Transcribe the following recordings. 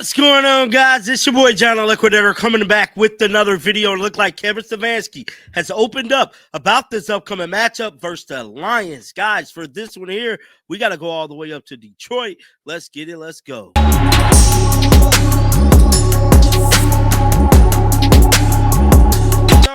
What's going on, guys? It's your boy John the Liquidator coming back with another video. It looked like Kevin Stefanski has opened up about this upcoming matchup versus the Lions. Guys, for this one here, we got to go all the way up to Detroit. Let's get it. Let's go.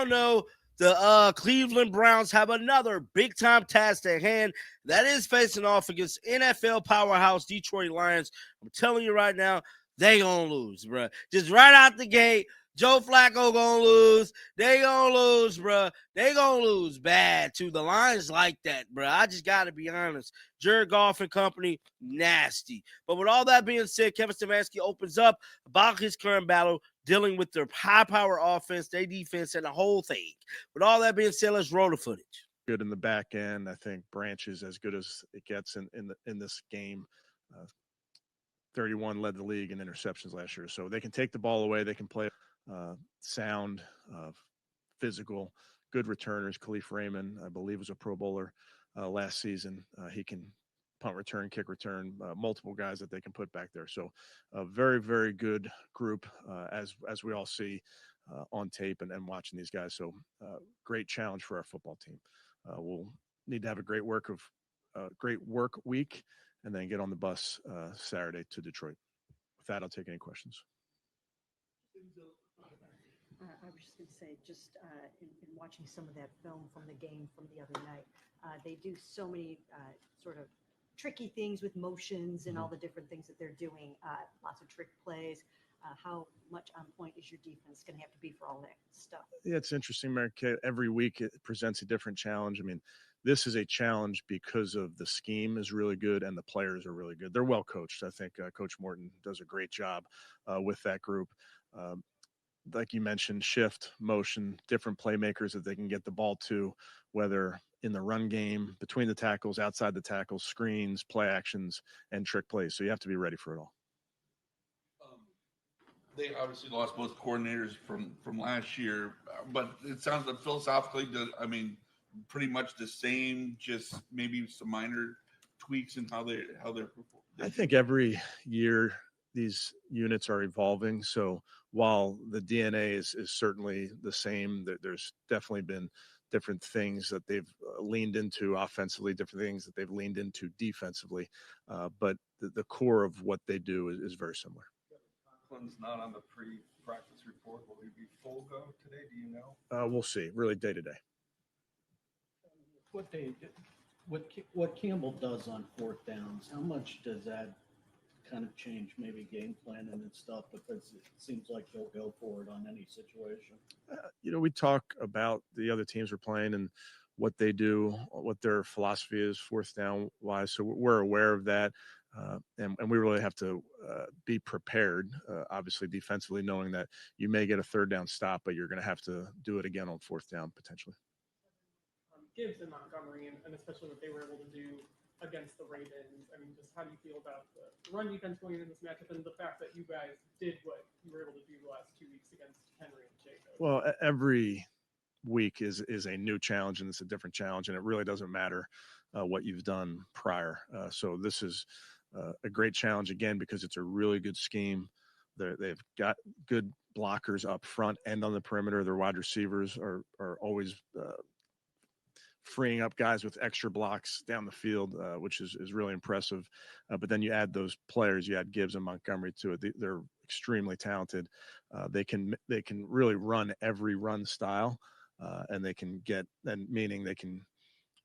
No, the Cleveland Browns have another big-time task at hand. That is facing off against NFL powerhouse Detroit Lions. I'm telling you right now, they gonna lose, bro. Just right out the gate, Joe Flacco gonna lose. They gonna lose, bro. They gonna lose bad to the Lions like that, bro. I just gotta be honest. GOff and company, nasty. But with all that being said, Kevin Stefanski opens up about his current battle, dealing with their high-power offense, their defense, and the whole thing. With all that being said, let's roll the footage. Good in the back end. I think Branch is as good as it gets in this game. 31 led the league in interceptions last year. So they can take the ball away. They can play sound, physical, good returners. Khalif Raymond, I believe, was a Pro Bowler last season. He can punt return, kick return, multiple guys that they can put back there. So a very, very good group as we all see on tape and watching these guys. So great challenge for our football team. We'll need to have a great work week and then get on the bus Saturday to Detroit. With that, I'll take any questions. I was just going to say, just in watching some of that film from the game from the other night, they do so many sort of tricky things with motions and all the different things that they're doing, lots of trick plays. How much on point is your defense going to have to be for all that stuff? Yeah, it's interesting, Mary Kay. Every week it presents a different challenge. I mean, this is a challenge because of the scheme is really good and the players are really good. They're well coached. I think Coach Morton does a great job with that group. Like you mentioned, shift, motion, different playmakers that they can get the ball to, whether in the run game, between the tackles, outside the tackles, screens, play actions, and trick plays. So you have to be ready for it all. They obviously lost both coordinators from last year, but it sounds like philosophically, pretty much the same, just maybe some minor tweaks in how they're performing. I think every year these units are evolving. So while the DNA is certainly the same, there's definitely been different things that they've leaned into offensively, different things that they've leaned into defensively. But the core of what they do is very similar. Conklin's not on the pre-practice report. Will he be full go today? Do you know? We'll see. Really day to day. What Campbell does on fourth downs, how much does that kind of change maybe game planning and stuff? Because it seems like he'll go for it on any situation. We talk about the other teams we're playing and what they do, what their philosophy is fourth down wise. So we're aware of that. And we really have to be prepared, obviously defensively, knowing that you may get a third down stop, but you're going to have to do it again on fourth down potentially. Gibbs and Montgomery, and especially what they were able to do against the Ravens. I mean, just how do you feel about the run defense going into this matchup and the fact that you guys did what you were able to do the last 2 weeks against Henry and Jacobs? Well, every week is a new challenge, and it's a different challenge, and it really doesn't matter what you've done prior. So this is a great challenge again because it's a really good scheme. They've got good blockers up front and on the perimeter. Their wide receivers are always freeing up guys with extra blocks down the field, which is really impressive. But then you add those players, you add Gibbs and Montgomery to it. They're extremely talented. They can really run every run style, and they can meaning they can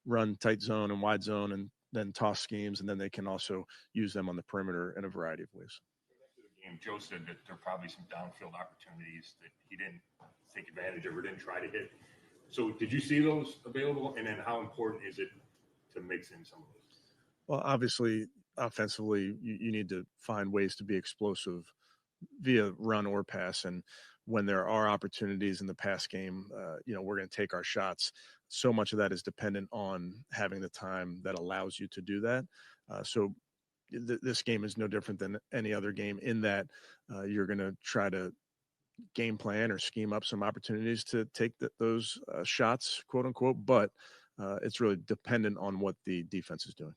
run tight zone and wide zone and then toss schemes, and then they can also use them on the perimeter in a variety of ways. And Joe said that there are probably some downfield opportunities that he didn't take advantage of or didn't try to hit. So did you see those available? And then how important is it to mix in some of those? Well, obviously, offensively, you need to find ways to be explosive via run or pass. And when there are opportunities in the pass game, we're going to take our shots. So much of that is dependent on having the time that allows you to do that. So this game is no different than any other game in that you're going to try to game plan or scheme up some opportunities to take those shots, quote unquote, but it's really dependent on what the defense is doing.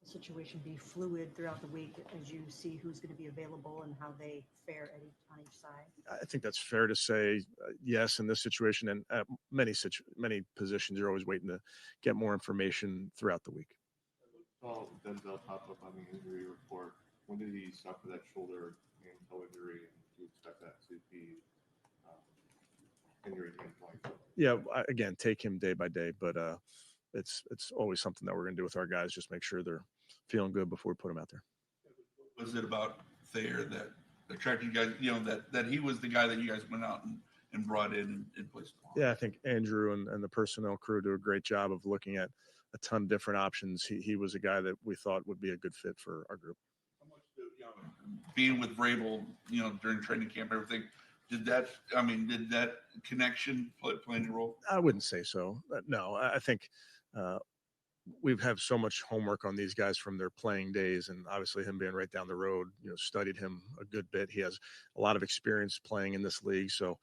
Situation be fluid throughout the week as you see who's going to be available and how they fare on each side? I think that's fair to say. Yes, in this situation, and at many positions, you're always waiting to get more information throughout the week. Well, Denzel popped up on the injury report. When did he suffer that shoulder and toe injury? And do you expect that to be injury in 2020? Yeah, again, take him day by day, but it's always something that we're going to do with our guys. Just make sure they're feeling good before we put them out there. What was it about Thayer that attracted you guys? You know, that he was the guy that you guys went out and brought in and placed on? Yeah, I think Andrew and the personnel crew do a great job of looking at a ton of different options. He was a guy that we thought would be a good fit for our group. How much being with Vrabel, during training camp, everything, did that connection play any role? I wouldn't say so. No, I think we have so much homework on these guys from their playing days, and obviously him being right down the road, studied him a good bit. He has a lot of experience playing in this league, so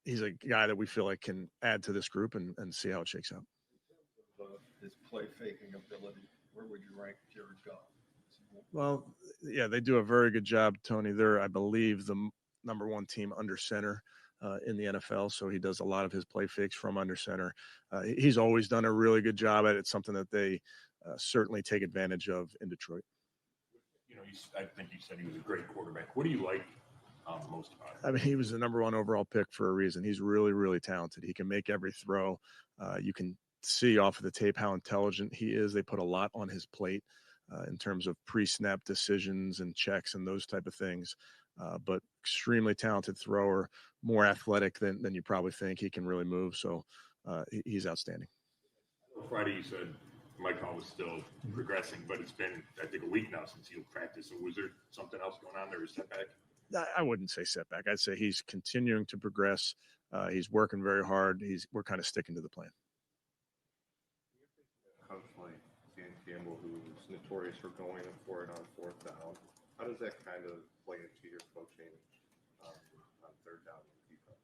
he's a guy that we feel like can add to this group and see how it shakes out. His play faking ability, where would you rank Jared Goff? Well, yeah, they do a very good job, Tony. They're, I believe, the number one team under center in the NFL. So he does a lot of his play fakes from under center. He's always done a really good job at it. It's something that they certainly take advantage of in Detroit. I think you said he was a great quarterback. What do you like most about him? I mean, he was the number one overall pick for a reason. He's really, really talented. He can make every throw. You can see off of the tape how intelligent he is. They put a lot on his plate in terms of pre-snap decisions and checks and those type of things. But extremely talented thrower, more athletic than you probably think. He can really move. So he's outstanding. Friday, you said Mike Hall was still progressing, but it's been, I think, a week now since he practiced. So was there something else going on there, a setback? I wouldn't say setback. I'd say he's continuing to progress. He's working very hard. We're kind of sticking to the plan. Coach like Dan Campbell, who's notorious for going for it on fourth down, how does that kind of play into your coaching on third down defense?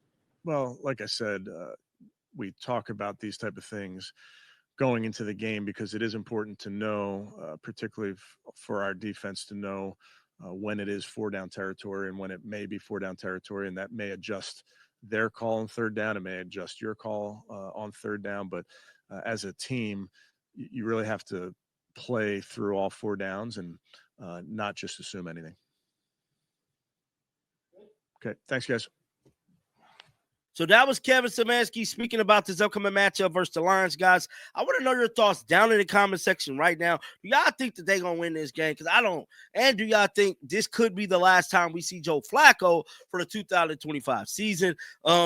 Well, like I said, we talk about these type of things going into the game because it is important to know, particularly for our defense, to know when it is 4-down territory and when it may be 4-down territory, and that may adjust their call on third down. It may adjust your call on third down, but as a team, you really have to play through all 4 downs and not just assume anything. Okay. Thanks, guys. So that was Kevin Stefanski speaking about this upcoming matchup versus the Lions, guys. I want to know your thoughts down in the comment section right now. Do y'all think that they're going to win this game? Because I don't. And do y'all think this could be the last time we see Joe Flacco for the 2025 season?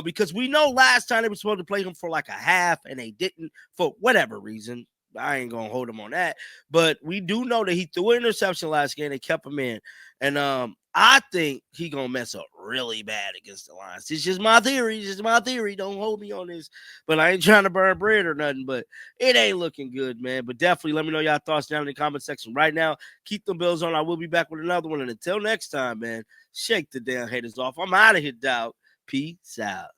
Because we know last time they were supposed to play him for like a half, and they didn't for whatever reason. I ain't going to hold him on that. But we do know that he threw an interception last game. They kept him in. And I think he going to mess up really bad against the Lions. It's just my theory. It's just my theory. Don't hold me on this. But I ain't trying to burn bread or nothing. But it ain't looking good, man. But definitely let me know y'all thoughts down in the comment section right now. Keep the Bills on. I will be back with another one. And until next time, man, shake the damn haters off. I'm out of here, dog. Peace out.